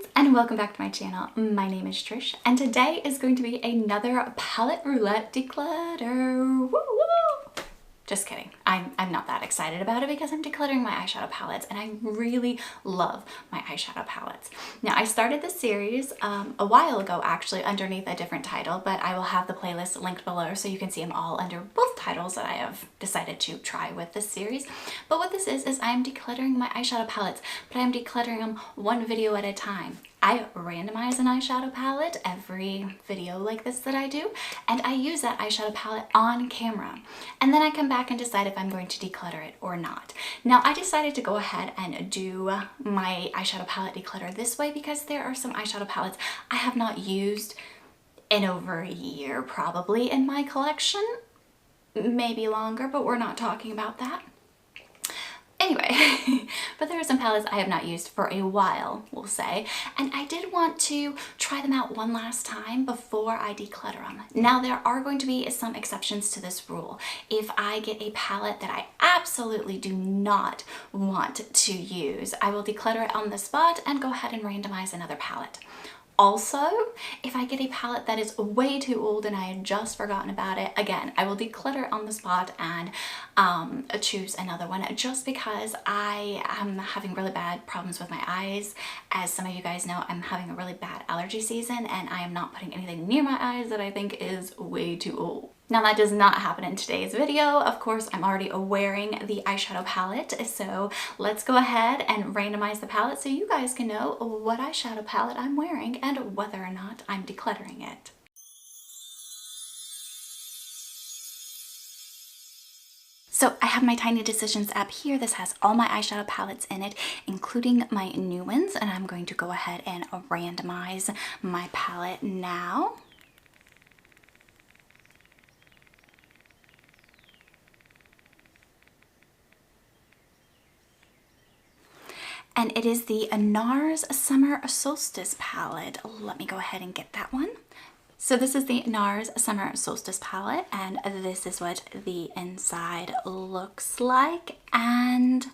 friends, and welcome back to my channel. My name is Trish, and today is going to be another palette roulette declutter. Woo woo! Just kidding. I'm not that excited about it because I'm decluttering my eyeshadow palettes, and I really love my eyeshadow palettes. Now, I started this series a while ago, actually, underneath a different title, but I will have the playlist linked below so you can see them all under both titles that I have decided to try with this series. But what this is I am decluttering my eyeshadow palettes, but I am decluttering them one video at a time. I randomize an eyeshadow palette every video like this that I do, and I use that eyeshadow palette on camera. And then I come back and decide if I'm going to declutter it or not. Now, I decided to go ahead and do my eyeshadow palette declutter this way because there are some eyeshadow palettes I have not used in over a year probably in my collection. Maybe longer, but we're not talking about that. Anyway, but there are some palettes I have not used for a while, we'll say, and I did want to try them out one last time before I declutter them. Now, there are going to be some exceptions to this rule. If I get a palette that I absolutely do not want to use, I will declutter it on the spot and go ahead and randomize another palette. Also, if I get a palette that is way too old and I had just forgotten about it, again, I will declutter it on the spot and choose another one just because I am having really bad problems with my eyes. As some of you guys know, I'm having a really bad allergy season and I am not putting anything near my eyes that I think is way too old. Now, that does not happen in today's video. Of course, I'm already wearing the eyeshadow palette, so let's go ahead and randomize the palette so you guys can know what eyeshadow palette I'm wearing and whether or not I'm decluttering it. So I have my Tiny Decisions app here. This has all my eyeshadow palettes in it, including my new ones, and I'm going to go ahead and randomize my palette now. And it is the Nars Summer Solstice palette. Let me go ahead and get that one. So this is the Nars Summer Solstice palette, and this is what the inside looks like. And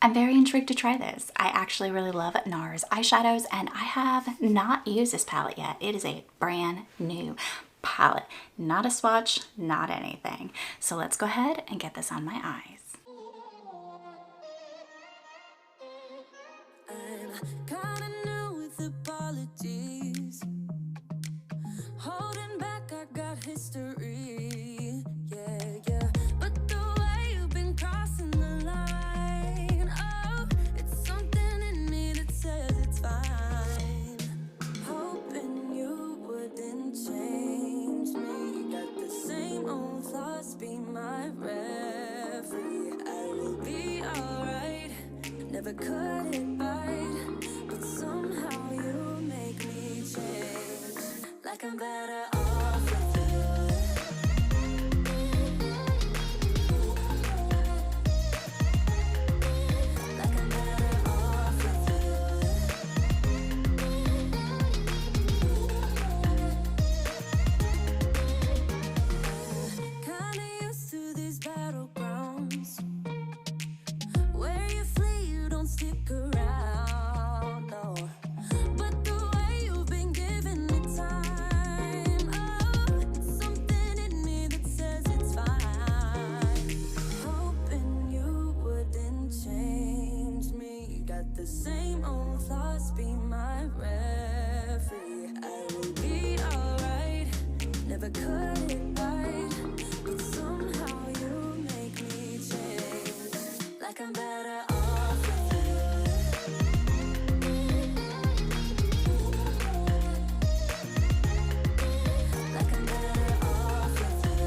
I'm very intrigued to try this. I actually really love Nars eyeshadows, and I have not used this palette yet. It is a brand new palette. Not a swatch, not anything. So let's go ahead and get this on my eyes. Kinda new with apologies. Holding back, I got history. Yeah. But the way you've been crossing the line, oh, it's something in me that says it's fine. Hoping you wouldn't change me. Got the same old thoughts, be my referee. I will be alright. Never cut it bite, but somehow you make me change. Like I'm better off with you. Like I'm better off with you. Kinda used to these battlegrounds where you flee, you don't stick around, no. But the way you've been giving me time, oh, it's something in me that says it's fine. Hoping you wouldn't change me. Got the same old thoughts, be my referee. I will be alright, never cut it right, but somehow you make me change. Like I'm better off with you. Like I'm better off with you.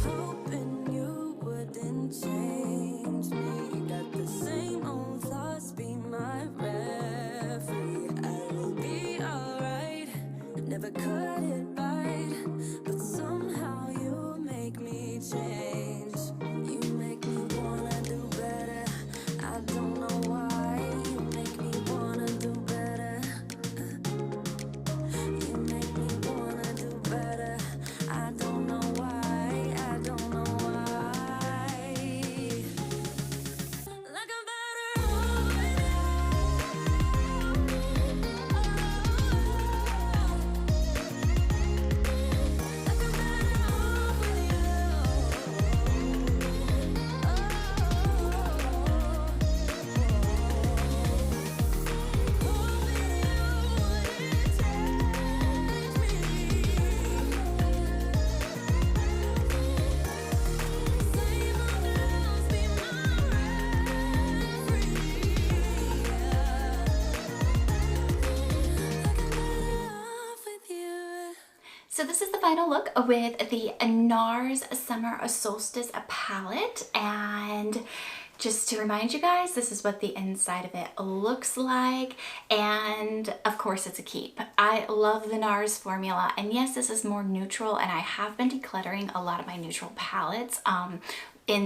Hoping you wouldn't change me. Got the same old thoughts, be my referee. I will be alright, never cut it right, So this is the final look with the Nars Summer Solstice palette, and just to remind you guys, this is what the inside of it looks like, and of course it's a keep. I love the Nars formula, and yes, this is more neutral, and I have been decluttering a lot of my neutral palettes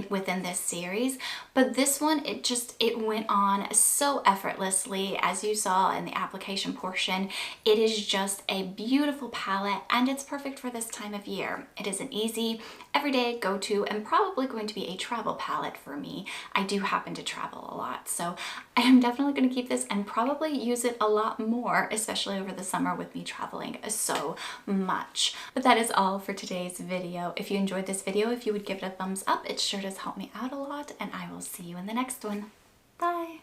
within this series, but this one, it went on so effortlessly. As you saw in the application portion, it is just a beautiful palette, and it's perfect for this time of year. It is an easy everyday go-to and probably going to be a travel palette for me. I do happen to travel a lot, so I am definitely going to keep this and probably use it a lot more, especially over the summer with me traveling so much. But that is all for today's video. If you enjoyed this video, if you would give it a thumbs up, it sure does help me out a lot, and I will see you in the next one. Bye!